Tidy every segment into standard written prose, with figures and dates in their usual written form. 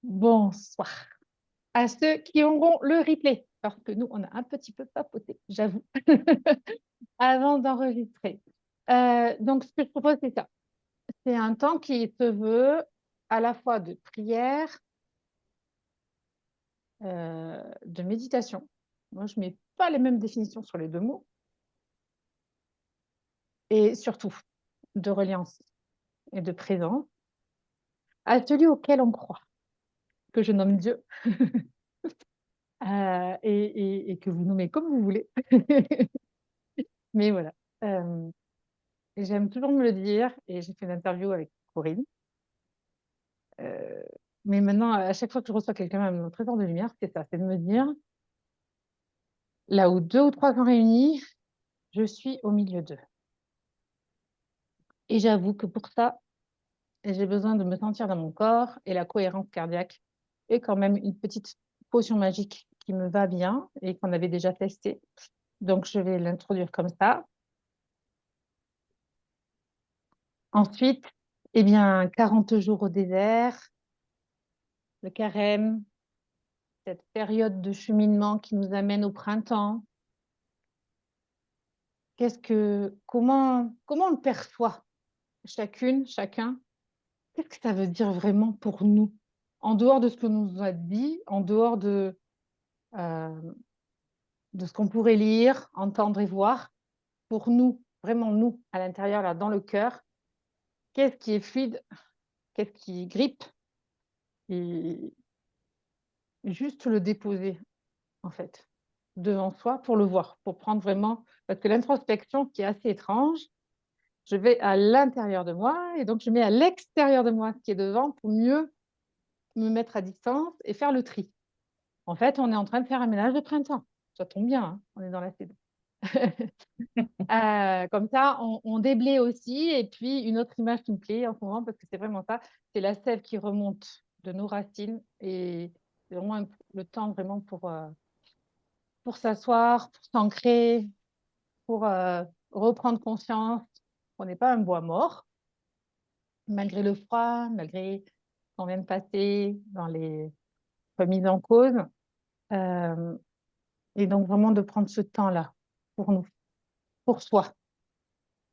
Bonsoir à ceux qui auront le replay, parce que nous, on a un petit peu papoté, j'avoue, avant d'enregistrer. Donc, ce que je propose, c'est ça. C'est un temps qui se veut à la fois de prière, de méditation. Moi, je ne mets pas les mêmes définitions sur les deux mots. Et surtout, de reliance et de présence à celui auquel on croit, que je nomme Dieu, et que vous nommez comme vous voulez. Mais voilà. Euh, J'aime toujours me le dire, et j'ai fait une interview avec Corinne. Euh, mais maintenant, à chaque fois que je reçois quelqu'un à mon trésor de lumière, c'est ça, c'est de me dire, là où deux ou trois sont réunis, je suis au milieu d'eux. Et j'avoue que pour ça, j'ai besoin de me sentir dans mon corps, et la cohérence cardiaque est quand même une petite potion magique qui me va bien et qu'on avait déjà testé. Donc, je vais l'introduire comme ça. Ensuite, eh bien, 40 jours au désert, le carême, cette période de cheminement qui nous amène au printemps. Comment on le perçoit, chacune, chacun? Qu'est-ce que ça veut dire vraiment pour nous? En dehors de ce que nous a dit, en dehors euh, de ce qu'on pourrait lire, entendre et voir, pour nous, vraiment nous, à l'intérieur, là, dans le cœur, qu'est-ce qui est fluide, qu'est-ce qui grippe, et juste le déposer, en fait, devant soi pour le voir, pour prendre vraiment, parce que l'introspection qui est assez étrange, je vais à l'intérieur de moi et donc je mets à l'extérieur de moi ce qui est devant pour mieux me mettre à distance et faire le tri. En fait, on est en train de faire un ménage de printemps. Ça tombe bien, hein, on est dans la saison. Comme ça, on déblaye aussi. Et puis, une autre image qui me plaît en ce moment, parce que c'est vraiment ça, c'est la sève qui remonte de nos racines. Et c'est vraiment le temps vraiment pour s'asseoir, pour s'ancrer, pour reprendre conscience qu'on n'est pas un bois mort, malgré le froid, malgré ce qu'on vient de passer dans les remises en cause. Euh, et donc, vraiment de prendre ce temps-là pour nous, pour soi.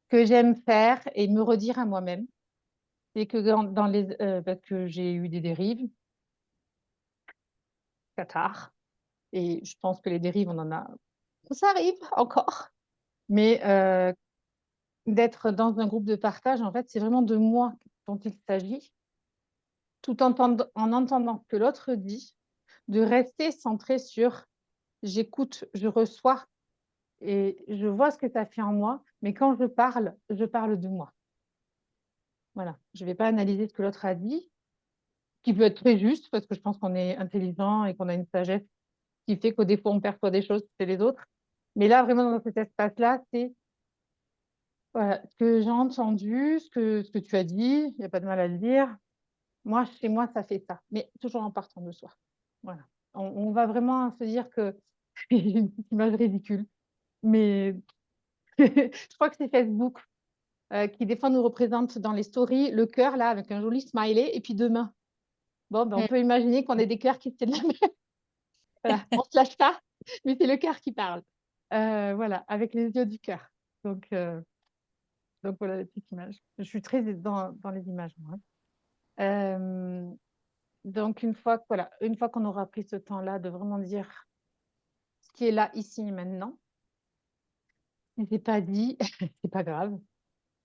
Ce que j'aime faire et me redire à moi-même, c'est que parce que j'ai eu des dérives, cathare, et je pense que les dérives, on en a, ça arrive encore, mais d'être dans un groupe de partage, en fait, c'est vraiment de moi dont il s'agit, tout en entendant ce que l'autre dit, de rester centré sur j'écoute, je reçois et je vois ce que ça fait en moi, mais quand je parle de moi. Voilà, je ne vais pas analyser ce que l'autre a dit, qui peut être très juste, parce que je pense qu'on est intelligent et qu'on a une sagesse qui fait qu'au défaut, on perçoit des choses chez les autres. Mais là, vraiment, dans cet espace-là, c'est voilà, ce que j'ai entendu, ce que tu as dit, il n'y a pas de mal à le dire. Moi, chez moi, ça fait ça, mais toujours en partant de soi. Voilà. On va vraiment se dire que j'ai une petite image ridicule, mais je crois que c'est Facebook qui des fois nous représente dans les stories le cœur là avec un joli smiley et puis demain. Bon, ben, on peut imaginer qu'on ait des cœurs qui se tiennent la main. Voilà, on se lâche pas, mais c'est le cœur qui parle. Voilà, avec les yeux du cœur. Donc voilà la petite image. Je suis très dans les images, moi. Euh, donc une fois qu'on aura pris ce temps-là de vraiment dire ce qui est là, ici et maintenant, mais c'est pas dit, c'est pas grave.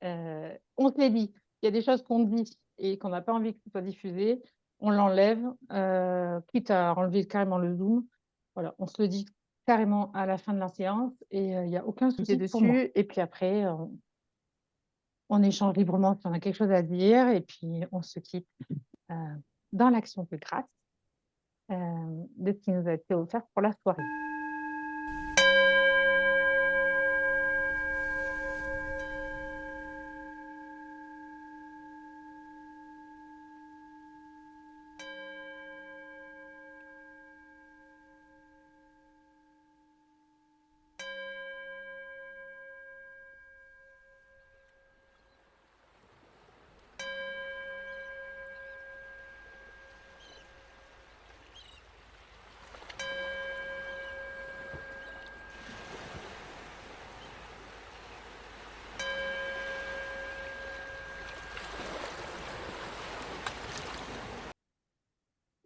On se l'est dit. Il y a des choses qu'on dit et qu'on n'a pas envie que ce soit diffusé. On l'enlève, quitte à enlever carrément le zoom. Voilà, on se le dit carrément à la fin de la séance et il n'y a aucun souci pour moi. dessus. Et puis après, on échange librement si on a quelque chose à dire et puis on se quitte euh, dans l'action de grâce de ce qui nous a été offert pour la soirée.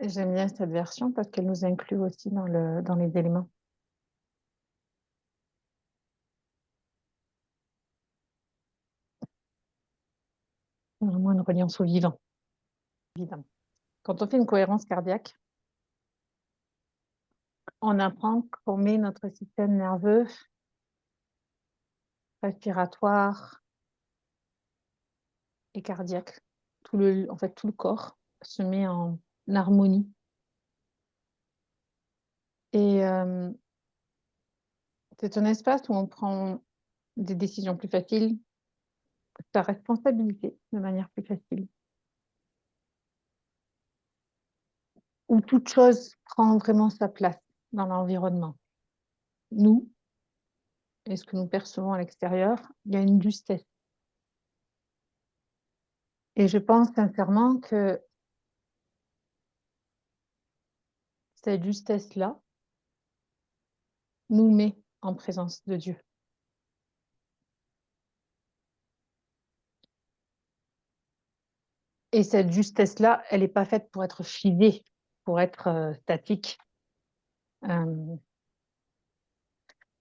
J'aime bien cette version parce qu'elle nous inclut aussi dans les éléments. Vraiment une reliance au vivant, évidemment. Quand on fait une cohérence cardiaque, on apprend qu'on met notre système nerveux, respiratoire et cardiaque. En fait, tout le corps se met en harmonie. Et c'est un espace où on prend des décisions plus faciles, sa responsabilité de manière plus facile, où toute chose prend vraiment sa place dans l'environnement. Nous, et ce que nous percevons à l'extérieur, il y a une justesse. Et je pense sincèrement que cette justesse-là nous met en présence de Dieu. Et cette justesse-là, elle n'est pas faite pour être figée, pour être statique.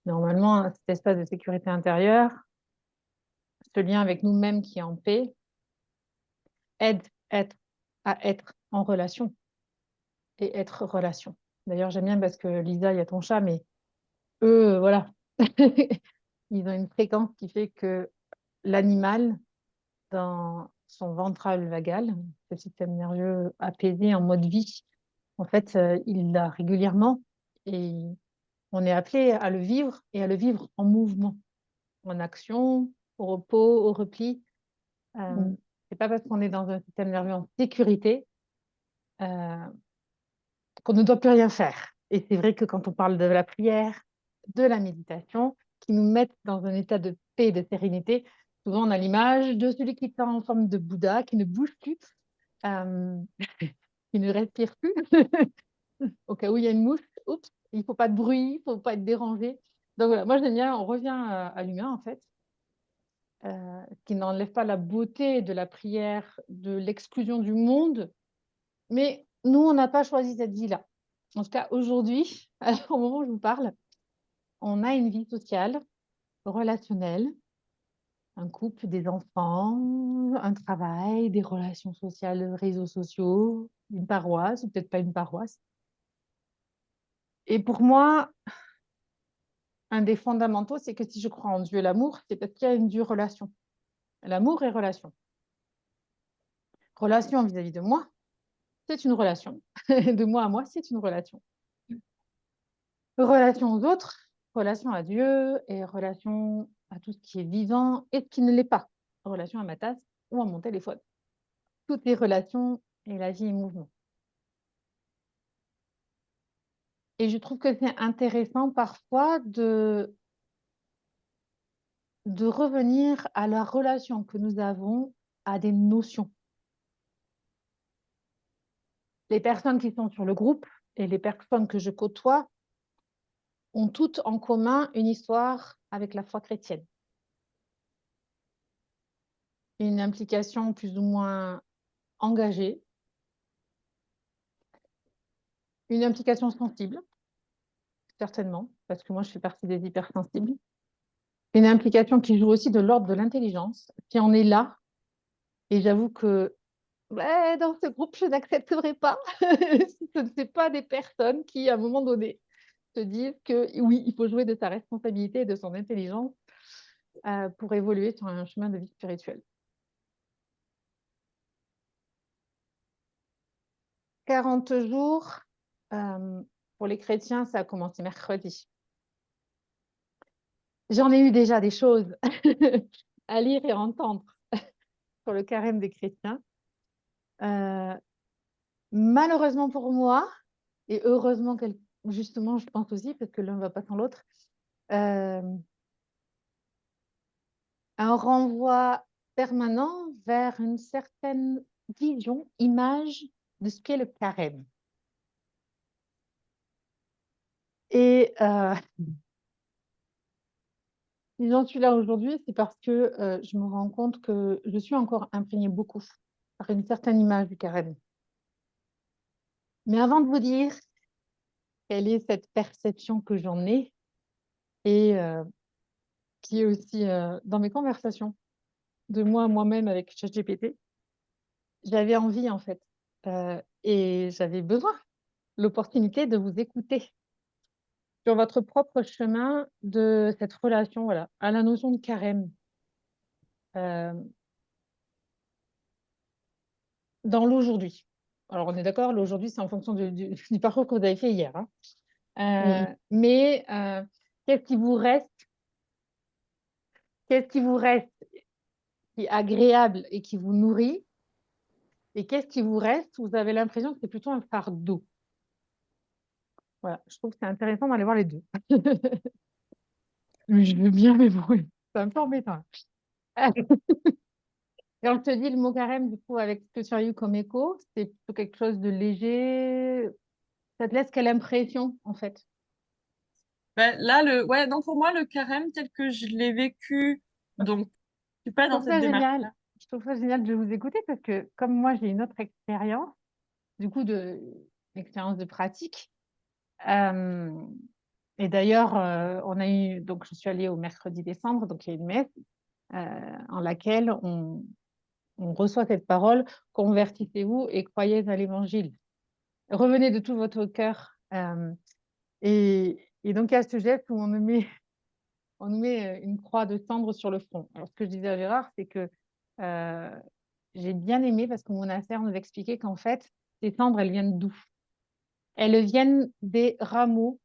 Normalement, cet espace de sécurité intérieure, ce lien avec nous-mêmes qui est en paix, aide à être en relation et être relation. D'ailleurs, j'aime bien parce que Lisa, il y a ton chat, mais eux, voilà, ils ont une fréquence qui fait que l'animal, dans son ventral vagal, ce système nerveux apaisé en mode vie, en fait, il l'a régulièrement et on est appelé à le vivre et à le vivre en mouvement, en action, au repos, au repli. C'est pas parce qu'on est dans un système nerveux en sécurité euh, qu'on ne doit plus rien faire. Et c'est vrai que quand on parle de la prière, de la méditation, qui nous mettent dans un état de paix et de sérénité, souvent on a l'image de celui qui est en forme de Bouddha, qui ne bouge plus, euh, qui ne respire plus, au cas où il y a une mouche, oups, il ne faut pas de bruit, il ne faut pas être dérangé. Donc voilà, moi j'aime bien, on revient à l'humain en fait, qui n'enlève pas la beauté de la prière, de l'exclusion du monde, mais nous, on n'a pas choisi cette vie-là. En tout cas, aujourd'hui, au moment où je vous parle, on a une vie sociale, relationnelle, un couple, des enfants, un travail, des relations sociales, réseaux sociaux, une paroisse, ou peut-être pas une paroisse. Et pour moi, un des fondamentaux, c'est que si je crois en Dieu, l'amour, c'est parce qu'il y a une due relation. L'amour est relation. Relation vis-à-vis de moi, c'est une relation. De moi à moi, c'est une relation. Relation aux autres, relation à Dieu et relation à tout ce qui est vivant et ce qui ne l'est pas. Relation à ma tasse ou à mon téléphone. Toutes les relations et la vie est mouvement. Et je trouve que c'est intéressant parfois de revenir à la relation que nous avons à des notions. Les personnes qui sont sur le groupe et les personnes que je côtoie ont toutes en commun une histoire avec la foi chrétienne. Une implication plus ou moins engagée, une implication sensible, certainement, parce que moi je fais partie des hypersensibles. Une implication qui joue aussi de l'ordre de l'intelligence. Si on est là, et j'avoue que ouais, dans ce groupe, je n'accepterai pas si ce ne sont pas des personnes qui, à un moment donné, se disent que oui, il faut jouer de sa responsabilité et de son intelligence pour évoluer sur un chemin de vie spirituelle. 40 jours, pour les chrétiens, ça a commencé mercredi. J'en ai eu déjà des choses à lire et entendre sur le carême des chrétiens. Malheureusement pour moi, et heureusement, justement, je pense aussi, parce que l'un ne va pas sans l'autre, un renvoi permanent vers une certaine vision, image de ce qu'est le carême. Et si j'en suis là aujourd'hui, c'est parce que je me rends compte que je suis encore imprégnée beaucoup par une certaine image du carême. Mais avant de vous dire quelle est cette perception que j'en ai et qui est aussi dans mes conversations de moi à moi-même avec ChatGPT, j'avais envie en fait et j'avais besoin, l'opportunité de vous écouter sur votre propre chemin de cette relation, voilà, à la notion de carême. Heu, Dans l'aujourd'hui. Alors on est d'accord, l'aujourd'hui, c'est en fonction du parcours que vous avez fait hier, hein. Mmh mh. Mais qu'est-ce qui vous reste qu'est-ce qui vous reste qui est agréable et qui vous nourrit? Et qu'est-ce qui vous reste où vous avez l'impression que c'est plutôt un fardeau? Voilà, je trouve que c'est intéressant d'aller voir les 2. Oui, je veux bien, mais bon, oui, c'est un peu embêtant. Quand je te dis le mot carême, du coup, avec ce que tu as eu comme écho, c'est plutôt quelque chose de léger? Ça te laisse quelle impression, en fait? Bah, là, ouais, non, pour moi, le carême tel que je l'ai vécu, donc je suis pas Je dans trouve cette ça génial. démarche-là. Je trouve ça génial de vous écouter parce que comme moi, j'ai une autre expérience, du coup, expérience de pratique. Hem Et d'ailleurs, on a eu donc je suis allée au mercredi décembre, donc il y a une messe, en laquelle on reçoit cette parole: «Convertissez-vous et croyez à l'évangile. Revenez de tout votre cœur». Et donc il y a ce geste où on nous met une croix de cendre sur le front. Alors ce que je disais à Gérard, c'est que, heu, j'ai bien aimé parce qu'au monastère, on nous expliquait qu'en fait, ces cendres, elles viennent d'où? Elles viennent des rameaux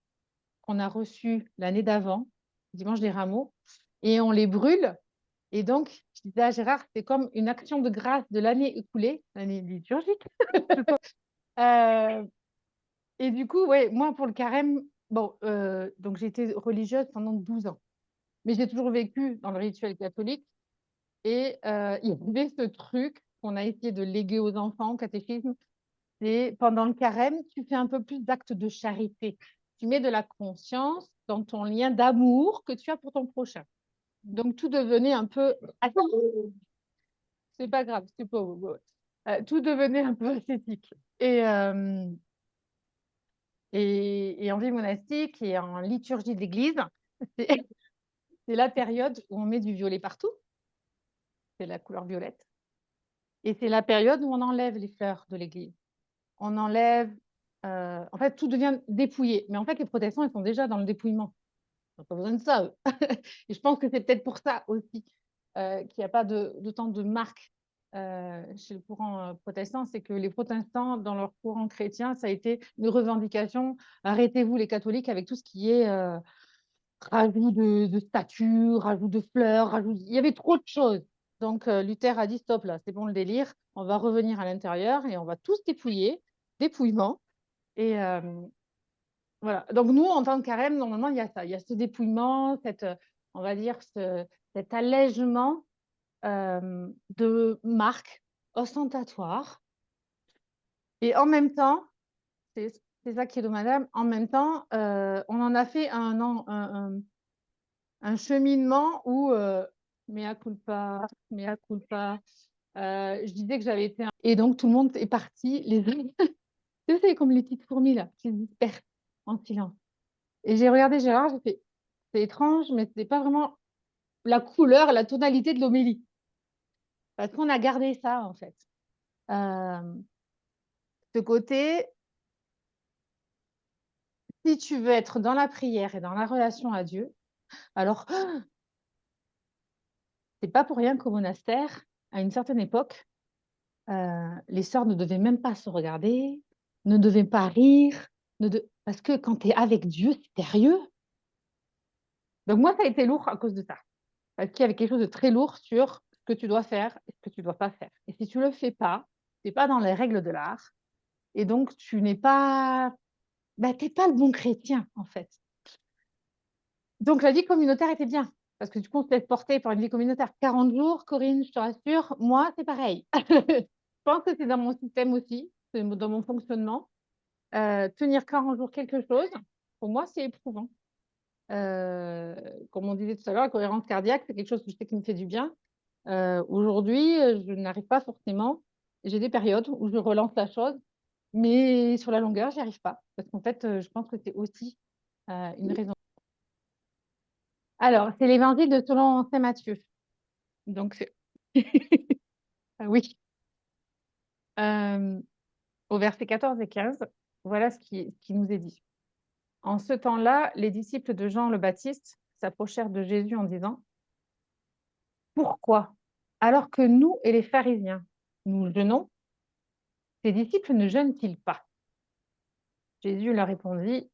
qu'on a reçus l'année d'avant, dimanche des rameaux, et on les brûle. Et donc, je disais à Gérard, c'est comme une action de grâce de l'année écoulée, l'année liturgique. Heu et du coup, ouais, moi, pour le carême, bon, donc j'ai été religieuse pendant 12 ans, mais j'ai toujours vécu dans le rituel catholique et il y avait ce truc qu'on a essayé de léguer aux enfants au catéchisme, c'est pendant le carême, tu fais un peu plus d'actes de charité. Tu mets de la conscience dans ton lien d'amour que tu as pour ton prochain. Donc tout devenait un peu c'est pas grave, c'est pas ouais, ouais. Tout devenait un peu ascétique et hem et en vie monastique et en liturgie de l'église, c'est c'est la période où on met du violet partout, c'est la couleur violette et c'est la période où on enlève les fleurs de l'église. On enlève, en fait, tout devient dépouillé. Mais en fait, les protestants, ils sont déjà dans le dépouillement. Ils ont pas besoin de ça, eux. Et je pense que c'est peut-être pour ça aussi, qu'il y a pas d'autant de marques, chez le courant, protestant. C'est que les protestants, dans leur courant chrétien, ça a été une revendication: «Arrêtez-vous les catholiques avec tout ce qui est, rajout de statues, rajout de fleurs, rajout» il y avait trop de choses. Donc Luther a dit: «Stop là, c'est bon le délire, on va revenir à l'intérieur et on va tous dépouiller». Dépouillement et voilà. Donc nous, en tant que carême, normalement, il y a ça. Il y a ce dépouillement, on va dire cet allègement, de marques ostentatoires et en même temps, c'est c'est ça qui est dommageable, en même temps, on en a fait un cheminement où, mea culpa, mea culpa, je disais que j'avais été un et donc tout le monde est parti, les uns tu sais, comme les petites fourmis là, qui se dispersent en silence. Et j'ai regardé Gérard, j'ai fait: «C'est étrange, mais c'est pas vraiment la couleur, la tonalité de l'homélie». Parce qu'on a gardé ça, en fait. Hem, Ce côté, si tu veux être dans la prière et dans la relation à Dieu, alors c'est pas pour rien qu'au monastère, à une certaine époque, les sœurs ne devaient même pas se regarder, ne devaient pas rire, ne de parce que quand tu es avec Dieu, c'est sérieux. Donc moi, ça a été lourd à cause de ça. Parce qu'il y avait quelque chose de très lourd sur ce que tu dois faire et ce que tu dois pas faire. Et si tu le fais pas, tu es pas dans les règles de l'art et donc tu n'es pas tu es pas le bon chrétien, en fait. Donc la vie communautaire était bien, parce que du coup, on se laisse porter par une vie communautaire. 40 jours, Corinne, je te rassure, moi, c'est pareil. Je pense que c'est dans mon système aussi, c'est dans mon fonctionnement. Tenir 40 jours quelque chose, pour moi, c'est éprouvant. Heu, Comme on disait tout à l'heure, la cohérence cardiaque, c'est quelque chose que je sais qui me fait du bien. Aujourd'hui, je n'arrive pas forcément. J'ai des périodes où je relance la chose Mais sur la longueur, j'y arrive pas. Parce qu'en fait, je pense que c'est aussi une raison. Alors, c'est l'évangile de selon saint Matthieu. Donc, oui. Au verset 14 et 15, voilà ce qui nous est dit. En ce temps-là, les disciples de Jean le Baptiste s'approchèrent de Jésus en disant: Pourquoi, alors que nous et les pharisiens, nous jeûnons, tes disciples ne jeûnent-ils pas? Jésus leur répondit: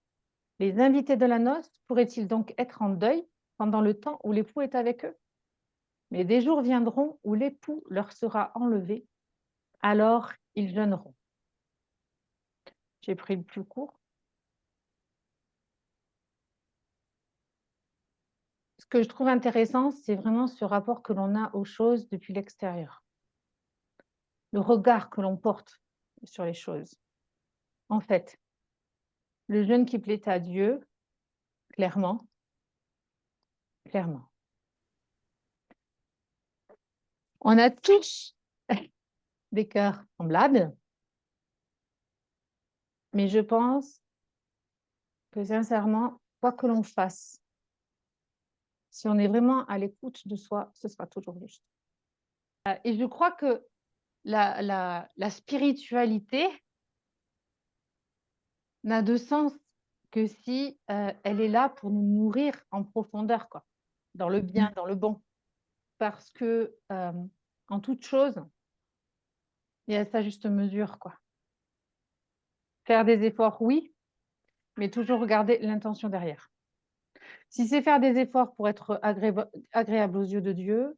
Les invités de la noce pourraient-ils donc être en deuil pendant le temps où l'époux est avec eux? Mais des jours viendront où l'époux leur sera enlevé, alors ils jeûneront. J'ai pris le plus court. Ce que je trouve intéressant, c'est vraiment ce rapport que l'on a aux choses depuis l'extérieur. Le regard que l'on porte sur les choses. En fait, le jeûne qui plaît à Dieu, clairement, clairement. On a tous des cœurs semblables, mais je pense que sincèrement, quoi que l'on fasse, si on est vraiment à l'écoute de soi, ce sera toujours juste. Et je crois que la spiritualité n'a de sens que si elle est là pour nous nourrir en profondeur, quoi, dans le bien, dans le bon. Parce que en toute chose, il y a sa juste mesure, quoi. Faire des efforts, oui, mais toujours regarder l'intention derrière. Si c'est faire des efforts pour être agréable aux yeux de Dieu,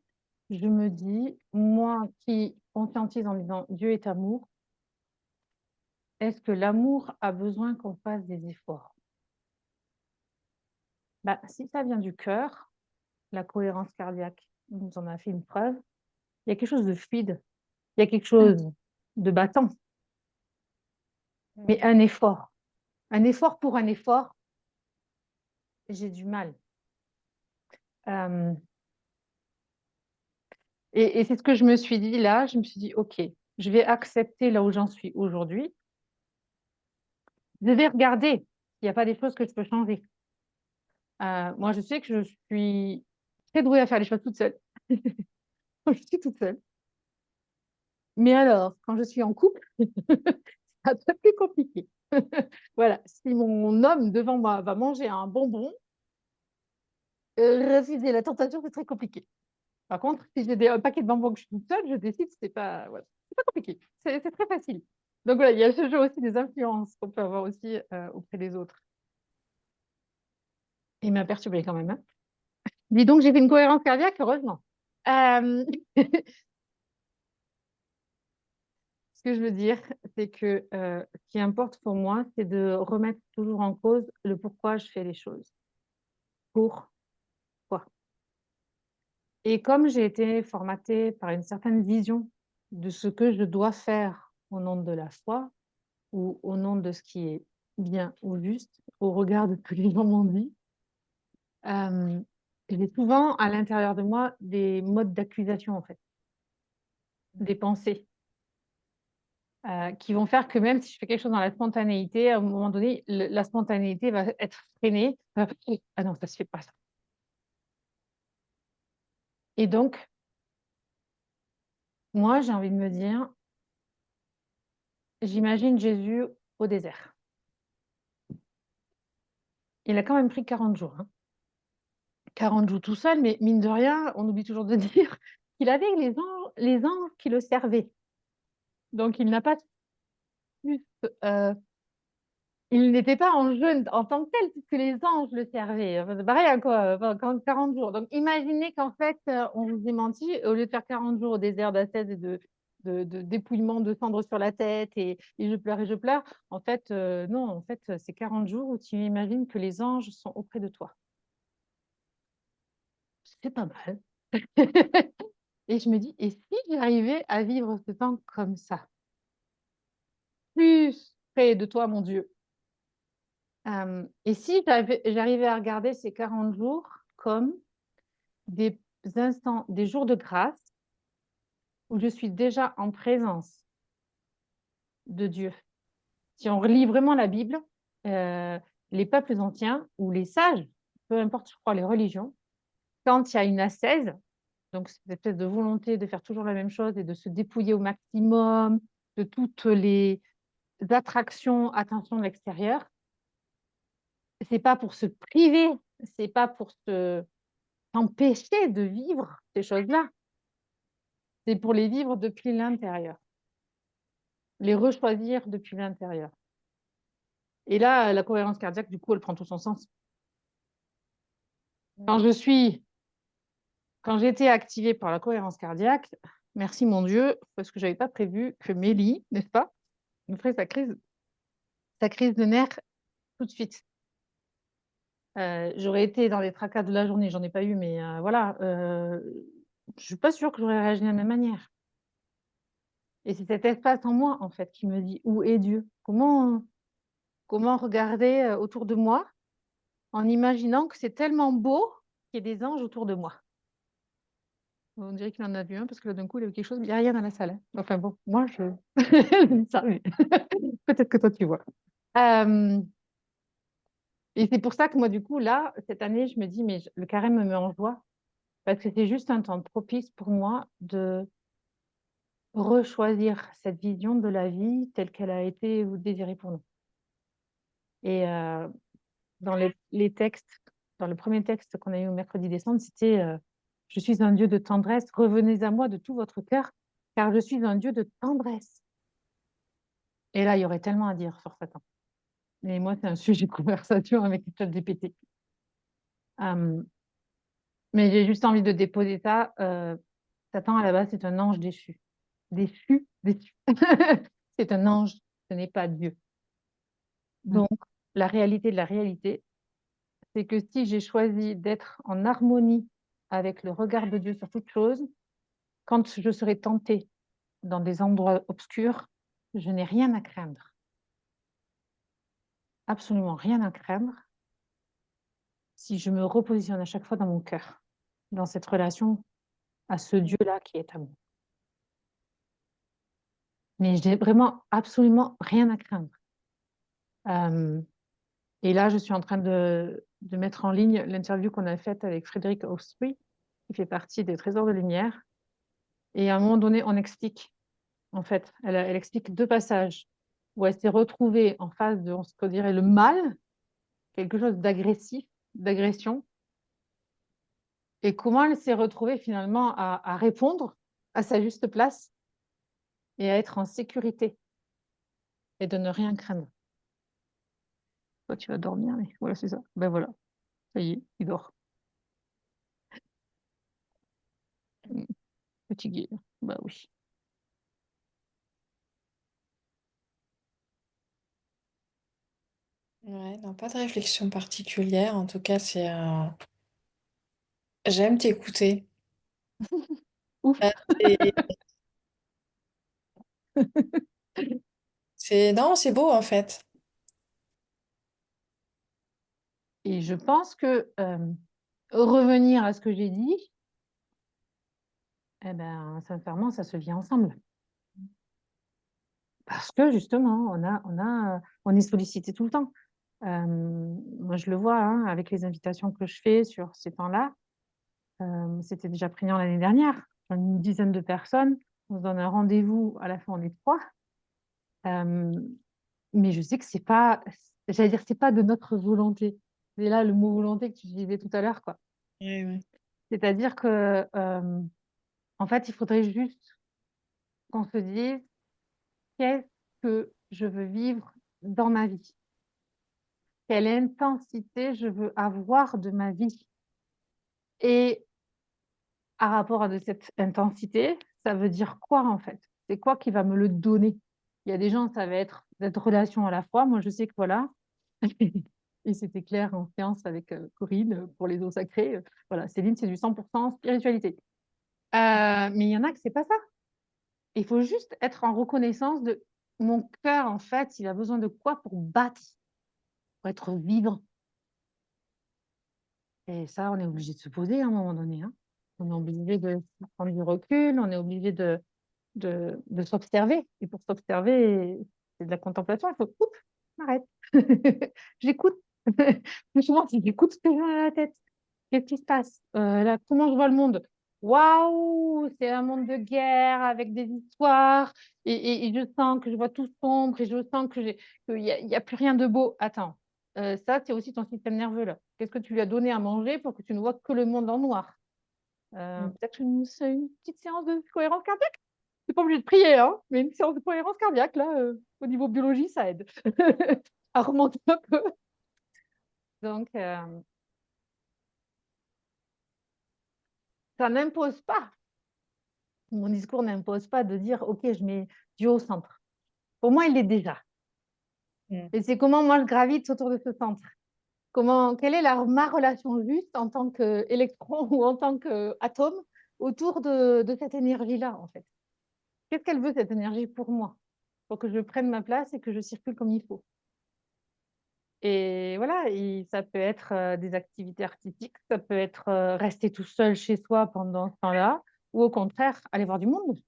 je me dis, moi qui conscientise en disant Dieu est amour, est-ce que l'amour a besoin qu'on fasse des efforts? Bah, si ça vient du cœur, la cohérence cardiaque nous en a fait une preuve, il y a quelque chose de fluide, il y a quelque chose de battant. Mais un effort pour un effort, j'ai du mal. Et c'est ce que je me suis dit là, je me suis dit: «OK, je vais accepter là où j'en suis aujourd'hui. Je vais regarder s'il y a pas des choses que je peux changer». Moi, je sais que je suis très douée à faire les choses toute seule. Je suis toute seule. Mais alors, quand je suis en couple, c'est un peu plus compliqué. Voilà, si mon homme devant moi va manger un bonbon, résister la tentation, c'est très compliqué. Par contre, si j'ai un paquet de bonbons que je suis toute seule, je décide, c'est pas voilà, c'est pas compliqué, c'est très facile. Donc voilà, il y a ce jeu aussi des influences qu'on peut avoir aussi, auprès des autres. Il m'a perturbée quand même, hein. Dis donc, j'ai fait une cohérence cardiaque, heureusement. Hem, Ce que je veux dire, c'est que, ce qui importe pour moi, c'est de remettre toujours en cause le pourquoi je fais les choses. Pourquoi? Et comme j'ai été formatée par une certaine vision de ce que je dois faire au nom de la foi ou au nom de ce qui est bien ou juste, au regard de ce que les gens m'ont dit, hem, j'ai souvent à l'intérieur de moi des modes d'accusation, en fait, des pensées, qui vont faire que même si je fais quelque chose dans la spontanéité, à un moment donné, la spontanéité va être freinée. Ah non, ça se fait pas ça. Et donc, moi, j'ai envie de me dire, j'imagine Jésus au désert. Il a quand même pris 40 jours, hein. 40 jours tout seul, mais mine de rien, on oublie toujours de dire qu'il avait les anges qui le servaient. Donc il n'a pas plus, il n'était pas en jeûne en tant que tel, puisque les anges le servaient. Enfin, c'est pareil, hein, quoi, enfin, 40 jours. Donc imaginez qu'en fait, on vous ait menti, au lieu de faire 40 jours au désert d'ascèse et de dépouillement de cendres sur la tête et je pleure, en fait, non, en fait, c'est 40 jours où tu imagines que les anges sont auprès de toi. C'est pas mal. Et je me dis: «Et si j'arrivais à vivre ce temps comme ça? Plus près de toi, mon Dieu». Et si j'arrivais à regarder ces 40 jours comme des instants, des jours de grâce où je suis déjà en présence de Dieu. si on relit vraiment la Bible, les peuples anciens ou les sages, peu importe, je crois, les religions, quand il y a une ascèse, donc cette espèce de volonté de faire toujours la même chose et de se dépouiller au maximum de toutes les attractions, attention de l'extérieur, c'est pas pour se priver, c'est pas pour s'empêcher de vivre ces choses-là, c'est pour les vivre depuis l'intérieur, les rechoisir depuis l'intérieur. Et là, la cohérence cardiaque, du coup, elle prend tout son sens. Quand j'ai été activée par la cohérence cardiaque, merci mon Dieu, parce que je n'avais pas prévu que Mélie, n'est-ce pas, me ferait sa crise de nerfs tout de suite. J'aurais été dans les tracas de la journée, j'en ai pas eu, mais voilà, je suis pas sûre que j'aurais réagi de la même manière. Et c'est cet espace en moi, en fait, qui me dit où est Dieu? Comment regarder autour de moi en imaginant que c'est tellement beau qu'il y ait des anges autour de moi. On dirait qu'il en a vu un parce que là, d'un coup, il y a eu quelque chose, mais il n'y a rien dans la salle, hein. Enfin bon, moi, je dis ça, mais peut-être que toi, tu vois. Et c'est pour ça que moi, du coup, là, cette année, je me dis, mais le carême me met en joie parce que c'est juste un temps propice pour moi de rechoisir cette vision de la vie telle qu'elle a été ou désirée pour nous. Et dans les textes, dans le premier texte qu'on a eu au mercredi décembre, c'était je suis un Dieu de tendresse, revenez à moi de tout votre cœur, car je suis un Dieu de tendresse. Et là, il y aurait tellement à dire sur Satan. Mais moi, c'est un sujet de conversation avec ChatGPT. Mais j'ai juste envie de déposer ça. Satan, à la base, c'est un ange déchu. Déchu, déchu. C'est un ange, ce n'est pas Dieu. Donc, la réalité de la réalité, c'est que si j'ai choisi d'être en harmonie avec le regard de Dieu sur toute chose, quand je serai tentée dans des endroits obscurs, je n'ai rien à craindre. Absolument rien à craindre si je me repositionne à chaque fois dans mon cœur, dans cette relation à ce Dieu-là qui est amour. Mais j'ai vraiment absolument rien à craindre. Et là, je suis en train de mettre en ligne l'interview qu'on a faite avec Frédéric Austry, qui fait partie des Trésors de Lumière. Et à un moment donné, on explique, en fait, elle explique 2 passages où elle s'est retrouvée en face de ce qu'on dirait le mal, quelque chose d'agressif, d'agression, et comment elle s'est retrouvée finalement à répondre à sa juste place et à être en sécurité et de ne rien craindre. Toi, tu vas dormir, mais voilà, c'est ça. Ben voilà, ça y est, il dort. Fatigué, bah oui. Ouais, non, pas de réflexion particulière. En tout cas, c'est j'aime t'écouter. Ouf. Euh, C'est non, c'est beau en fait. Et je pense que revenir à ce que j'ai dit, eh ben, sincèrement, ça se vit ensemble. Parce que justement, on est sollicité tout le temps. Moi, je le vois hein, avec les invitations que je fais sur ces temps-là. C'était déjà prégnant l'année dernière. Une dizaine de personnes. On se donne un rendez-vous. À la fin, on est 3. Mais je sais que c'est pas, j'allais dire, c'est pas de notre volonté. C'est là le mot volonté que tu disais tout à l'heure, quoi. Ouais, ouais. C'est-à-dire que, en fait, il faudrait juste qu'on se dise qu'est-ce que je veux vivre dans ma vie? Quelle intensité je veux avoir de ma vie? Et à rapport à de cette intensité, ça veut dire quoi en fait? C'est quoi qui va me le donner? Il y a des gens, ça va être cette relation à la fois. Moi, je sais que voilà, et c'était clair en séance avec Corinne pour les eaux sacrées. Voilà, Céline, c'est du 100% spiritualité. Mais il y en a que c'est pas ça. Il faut juste être en reconnaissance de mon cœur, en fait, il a besoin de quoi pour battre, pour être vivant. Et ça, on est obligé de se poser à un moment donné, hein. On est obligé de prendre du recul, on est obligé de s'observer. Et pour s'observer, c'est de la contemplation, il faut, oups, m'arrête. J'écoute. Plus souvent, c'est j'écoute ce que j'ai dans la tête. Qu'est-ce qui se passe? Là, comment je vois le monde? Waouh, c'est un monde de guerre avec des histoires. Et je sens que je vois tout sombre et je sens qu'il n'y a plus rien de beau. Attends, ça, c'est aussi ton système nerveux, là. Qu'est-ce que tu lui as donné à manger pour que tu ne vois que le monde en noir? Peut-être c'est une petite séance de cohérence cardiaque. C'est pas obligé de prier, hein, mais une séance de cohérence cardiaque, là, au niveau biologie, ça aide à remonter un peu. Donc, ça n'impose pas. Mon discours n'impose pas de dire, OK, je mets Dieu au centre. Pour moi, il l'est déjà. Et c'est comment moi je gravite autour de ce centre. Quelle est ma relation juste en tant qu'électron ou en tant qu'atome autour de cette énergie-là, en fait. Qu'est-ce qu'elle veut, cette énergie, pour moi? Pour que je prenne ma place et que je circule comme il faut. Et voilà, ça peut être des activités artistiques, ça peut être rester tout seul chez soi pendant ce temps-là, ou au contraire, aller voir du monde.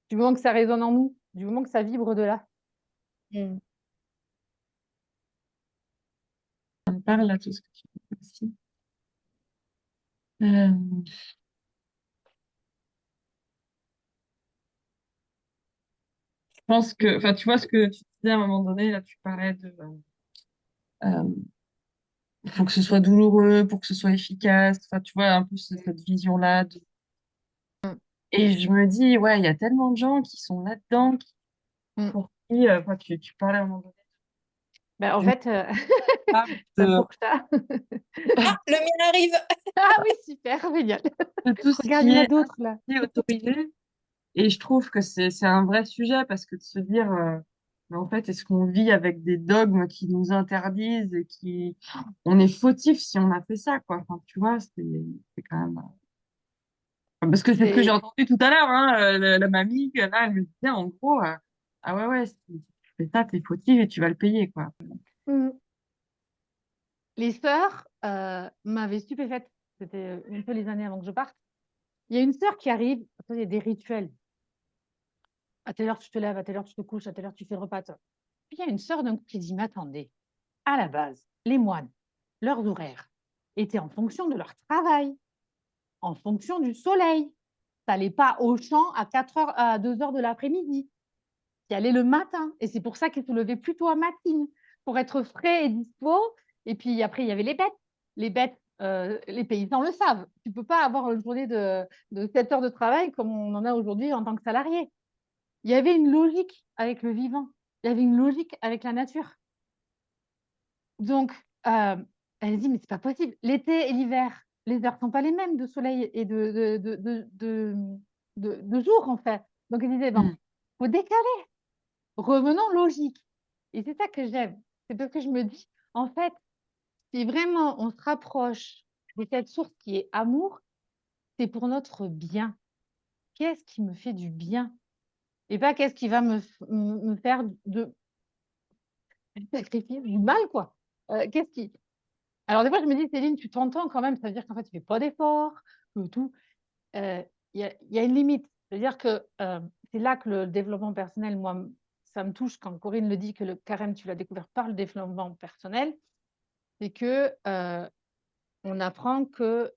Du moment que ça résonne en nous, du moment que ça vibre de là. Ça me parle là, tout ce que tu dis aussi. Euh, je pense que, enfin, tu vois ce que tu disais à un moment donné, là, tu parlais de, faut que ce soit douloureux, pour que ce soit efficace. Enfin, tu vois, un peu cette vision-là. Et je me dis, ouais, il y a tellement de gens qui sont là-dedans, Mm. pour qui, enfin, tu parlais à un moment donné Ben, en d'une fait, femme, ça de, pour ça. Ah, le mien arrive! Ah oui, super, génial. de tout ce Regarde, qui il y en a est d'autres là. autorisé. Et je trouve que c'est un vrai sujet parce que de se dire, mais en fait, est-ce qu'on vit avec des dogmes qui nous interdisent et qui, on est fautif si on a fait ça, quoi. Enfin, tu vois, c'est quand même, parce que c'est ce que j'ai C'est entendu tout à l'heure, hein, la mamie, là, elle me disait, en gros, ah ouais, ouais, si tu fais ça, t'es fautif et tu vas le payer, quoi. Mm. Les sœurs m'avaient stupéfaite. C'était un peu les années avant que je parte. Il y a une sœur qui arrive, il y a des rituels. À telle heure, tu te lèves, à telle heure, tu te couches, à telle heure, tu fais le repas. Puis il y a une sœur d'un coup qui dit, mais attendez, à la base, les moines, leurs horaires étaient en fonction de leur travail, en fonction du soleil. Ça n'allait pas au champ à 4 heures, à 2 heures de l'après-midi. Qui allait le matin. Et c'est pour ça qu'ils se levaient plutôt à matin, pour être frais et dispo. Et puis après, il y avait les bêtes. Les bêtes, les paysans le savent. Tu ne peux pas avoir une journée de 7 heures de travail comme on en a aujourd'hui en tant que salarié. Il y avait une logique avec le vivant. Il y avait une logique avec la nature. Donc, elle dit, mais c'est pas possible. L'été et l'hiver, les heures ne sont pas les mêmes de soleil et de jour, en fait. Donc, elle disait, bon, il faut décaler. Revenons logique. Et c'est ça que j'aime. C'est parce que je me dis, en fait, si vraiment on se rapproche de cette source qui est amour, c'est pour notre bien. Qu'est-ce qui me fait du bien? Et pas qu'est-ce qui va me faire sacrifier du mal, quoi. Qu'est-ce qui... Alors, des fois, je me dis, Céline, tu t'entends quand même, ça veut dire qu'en fait, tu fais pas d'efforts, que tout. Il y a une limite. C'est-à-dire que c'est là que le développement personnel, moi, ça me touche quand Corinne le dit que le carême, tu l'as découvert par le développement personnel, c'est que on apprend que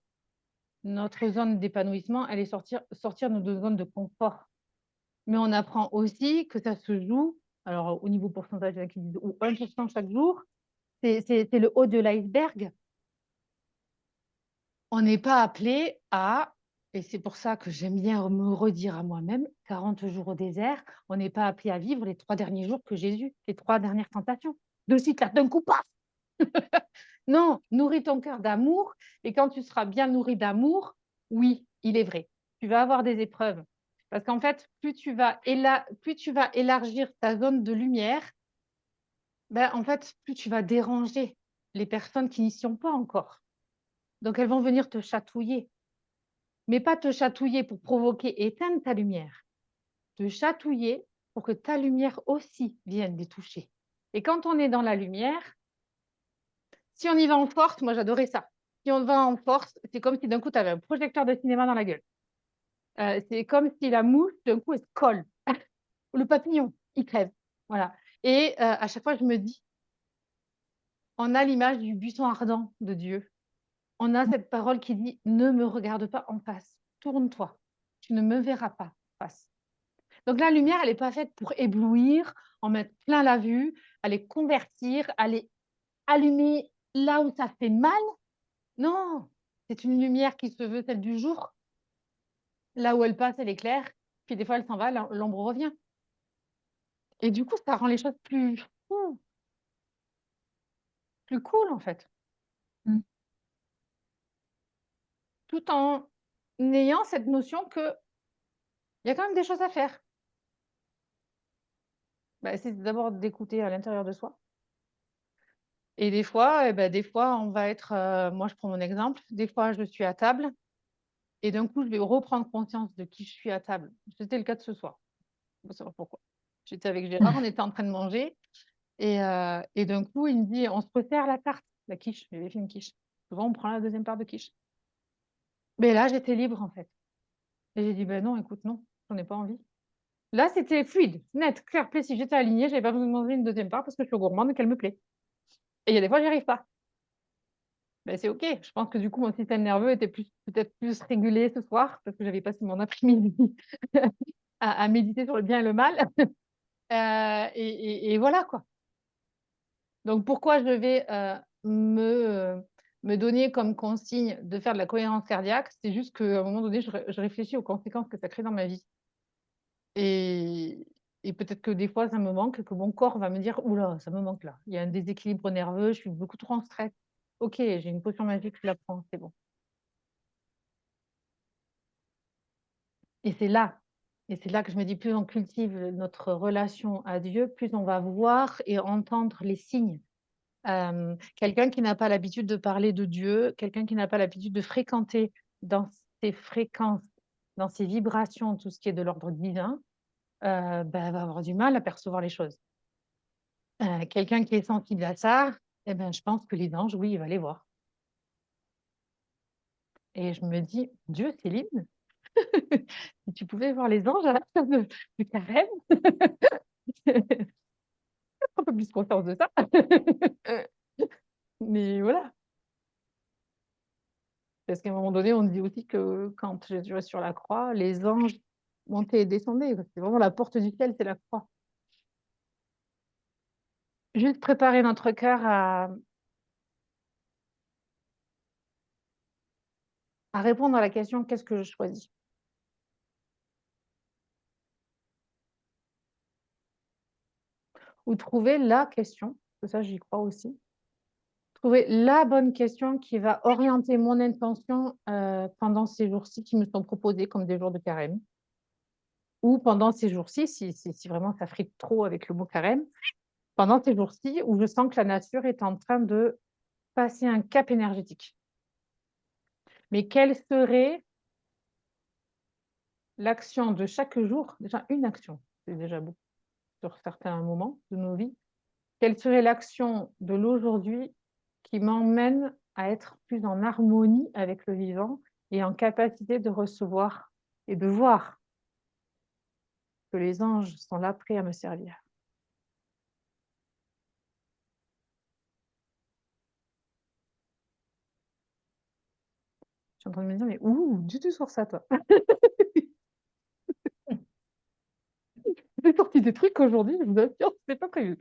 notre zone d'épanouissement, elle est sortir de notre zone de confort. Mais on apprend aussi que ça se joue, alors au niveau pourcentage, il y en a qui disent ou 1% chaque jour, c'est le haut de l'iceberg. On n'est pas appelé à, et c'est pour ça que j'aime bien me redire à moi-même, 40 jours au désert, on n'est pas appelé à vivre les 3 derniers jours que Jésus, les 3 dernières tentations. De suite, là, d'un coup, paf. Non, nourris ton cœur d'amour, et quand tu seras bien nourri d'amour, oui, il est vrai, tu vas avoir des épreuves. Parce qu'en fait, plus tu vas élargir ta zone de lumière, ben, en fait, plus tu vas déranger les personnes qui n'y sont pas encore. Donc, elles vont venir te chatouiller. Mais pas te chatouiller pour provoquer et éteindre ta lumière. Te chatouiller pour que ta lumière aussi vienne les toucher. Et quand on est dans la lumière, si on y va en force, moi j'adorais ça. Si on va en force, c'est comme si d'un coup tu avais un projecteur de cinéma dans la gueule. C'est comme si la mouche, d'un coup, elle se colle. Le papillon, il crève. Voilà. Et à chaque fois, je me dis, on a l'image du buisson ardent de Dieu. On a cette parole qui dit: «Ne me regarde pas en face, tourne-toi, tu ne me verras pas en face». Donc la lumière, elle est pas faite pour éblouir, en mettre plein la vue, aller convertir, aller allumer là où ça fait mal. Non, c'est une lumière qui se veut celle du jour. Là où elle passe, elle éclaire, puis des fois elle s'en va, l'ombre revient. Et du coup, ça rend les choses plus cool, en fait, Mmh. tout en ayant cette notion qu'il y a quand même des choses à faire. Bah, c'est d'abord d'écouter à l'intérieur de soi. Et des fois, on va être, moi je prends mon exemple, des fois je suis à table et d'un coup je vais reprendre conscience de qui je suis à table. C'était le cas de ce soir, faut savoir pourquoi. J'étais avec Gérard, on était en train de manger et d'un coup il me dit: «On se resserre la tarte», la quiche, j'avais fait une quiche. Souvent on prend la deuxième part de quiche. Mais là j'étais libre en fait et j'ai dit: «Ben non, écoute, non, j'en ai pas envie». Là c'était fluide, net, clair, précis, j'étais alignée, j'avais pas besoin de manger une deuxième part parce que je suis gourmande et qu'elle me plaît. Et il y a des fois j'y arrive pas. Ben c'est OK. Je pense que du coup, mon système nerveux était peut-être plus régulé ce soir parce que j'avais passé mon après-midi à méditer sur le bien et le mal, et voilà quoi. Donc pourquoi je vais, me donner comme consigne de faire de la cohérence cardiaque? C'est juste qu'à un moment donné, je réfléchis aux conséquences que ça crée dans ma vie et peut-être que des fois ça me manque, que mon corps va me dire: «Ouh là, ça me manque là. Il y a un déséquilibre nerveux, je suis beaucoup trop en stress. OK, j'ai une potion magique, je la prends, c'est bon». Et c'est là que je me dis, plus on cultive notre relation à Dieu, plus on va voir et entendre les signes. Quelqu'un qui n'a pas l'habitude de parler de Dieu, quelqu'un qui n'a pas l'habitude de fréquenter dans ses fréquences, dans ses vibrations, tout ce qui est de l'ordre divin, va avoir du mal à percevoir les choses. Quelqu'un qui est sensible à ça, eh ben, je pense que les anges, oui, il va les voir. Et je me dis: «Dieu, Céline, si tu pouvais voir les anges à la fin de du carême». Un peu plus conscience de ça. Mais voilà, parce qu'à un moment donné, on dit aussi que quand Jésus est sur la croix, les anges montaient et descendaient. C'est vraiment la porte du ciel, c'est la croix. Juste préparer notre cœur à répondre à la question: «Qu'est-ce que je choisis?» Ou trouver la question, parce que ça j'y crois aussi, trouver la bonne question qui va orienter mon intention, pendant ces jours-ci qui me sont proposés comme des jours de carême. Ou pendant ces jours-ci, si vraiment ça frite trop avec le mot carême, pendant ces jours-ci où je sens que la nature est en train de passer un cap énergétique. Mais quelle serait l'action de chaque jour? Déjà une action, c'est déjà beaucoup sur certains moments de nos vies. Quelle serait l'action de l'aujourd'hui qui m'emmène à être plus en harmonie avec le vivant et en capacité de recevoir et de voir que les anges sont là prêts à me servir? Je suis en train de me dire: «Mais ouh, du tout sur ça toi!» Tu sorti des trucs aujourd'hui, je vous assure, c'était pas prévu.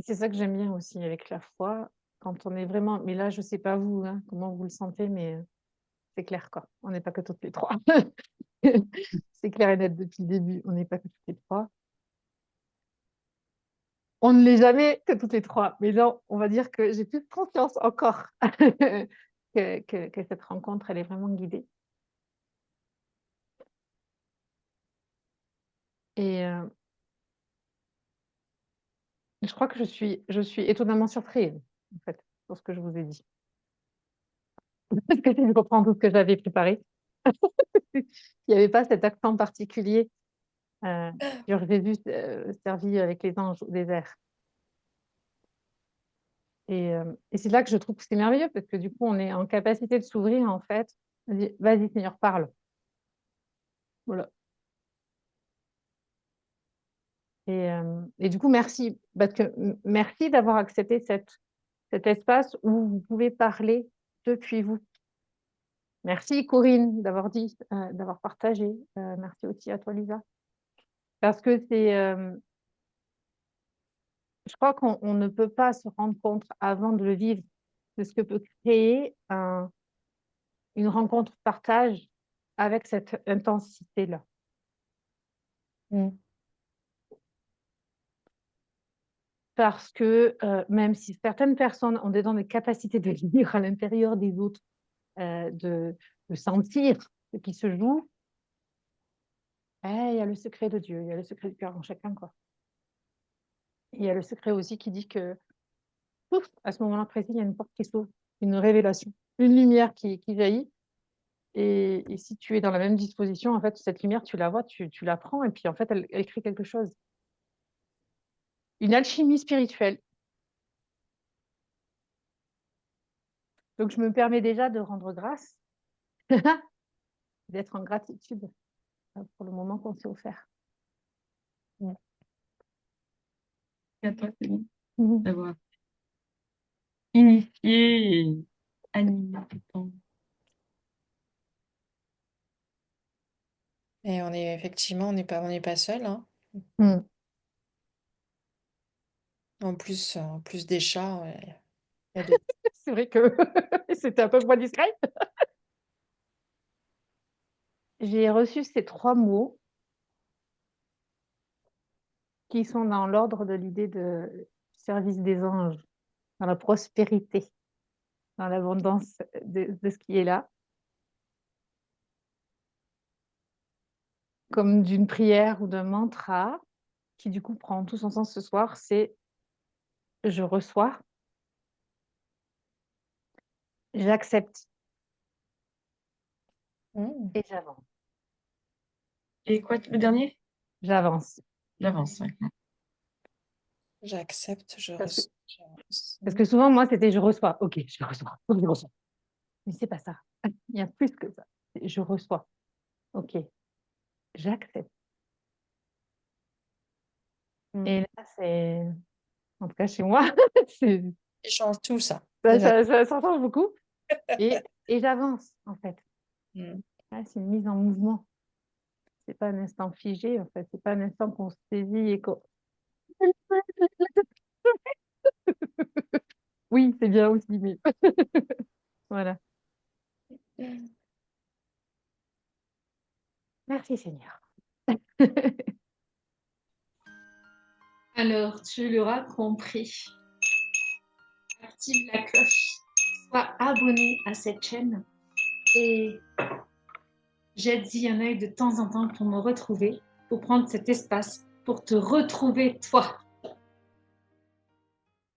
C'est ça que j'aime bien aussi avec la foi, quand on est vraiment, mais là, je sais pas vous, hein, comment vous le sentez, mais c'est clair, quoi. On n'est pas que toutes les 3. C'est clair et net depuis le début, on n'est pas que toutes les 3. On ne l'est jamais que toutes les 3, mais là, on va dire que j'ai plus confiance encore que cette rencontre, elle est vraiment guidée et je crois que je suis étonnamment surprise, en fait, sur ce que je vous ai dit. Parce que je reprends tout ce que j'avais préparé. Il n'y avait pas cet accent particulier sur Jésus servi avec les anges au désert. Et c'est là que je trouve que c'est merveilleux, parce que du coup, on est en capacité de s'ouvrir, en fait. Vas-y, Seigneur, parle. Voilà. Et du coup, merci. Parce que merci d'avoir accepté cet espace où vous pouvez parler depuis vous. Merci, Corinne, d'avoir dit, d'avoir partagé. Merci aussi à toi, Lisa. Parce que je crois qu'on ne peut pas se rendre compte avant de le vivre de ce que peut créer une rencontre partage avec cette intensité-là. Parce que même si certaines personnes ont des capacités de lire à l'intérieur des autres, de sentir ce qui se joue, il y a le secret de Dieu, il y a le secret du cœur en chacun, quoi. Et il y a le secret aussi qui dit que, pouf, à ce moment-là précis, il y a une porte qui s'ouvre, une révélation, une lumière qui jaillit. Et si tu es dans la même disposition, en fait, cette lumière, tu la vois, tu la prends, et puis en fait, elle crée quelque chose. Une alchimie spirituelle. Donc, je me permets déjà de rendre grâce, d'être en gratitude pour le moment qu'on s'est offert. Et à toi, Céline, Mhm. d'avoir initié et animé tout le temps. Et on est effectivement, on n'est pas seul, hein. Mhm. En plus des chats, il y a d'autres. C'est vrai que c'était un peu moins discret. J'ai reçu ces 3 mots qui sont dans l'ordre de l'idée de service des anges, dans la prospérité, dans l'abondance de ce qui est là. Comme d'une prière ou d'un mantra, qui du coup prend tout son sens ce soir, c'est je reçois, j'accepte et j'avance. Et quoi, le dernier? J'avance. J'avance, ouais. J'accepte, je Parce que, reçois, j'avance. parce que souvent, moi, c'était je reçois. Ok, je reçois. Ok, je reçois. Mais c'est pas ça. Il y a plus que ça. C'est je reçois. Ok, j'accepte. Et là, c'est, en tout cas chez moi, c'est, Ils changent tout ça. ça change beaucoup. Et j'avance, en fait. Ouais, c'est une mise en mouvement. C'est pas un instant figé, en fait. C'est pas un instant qu'on se saisit et qu'on... Oui, c'est bien aussi, mais voilà. Merci Seigneur. Alors, tu l'auras compris. Active la cloche. Sois abonné à cette chaîne. Et jette-y un œil de temps en temps pour me retrouver, pour prendre cet espace, pour te retrouver toi.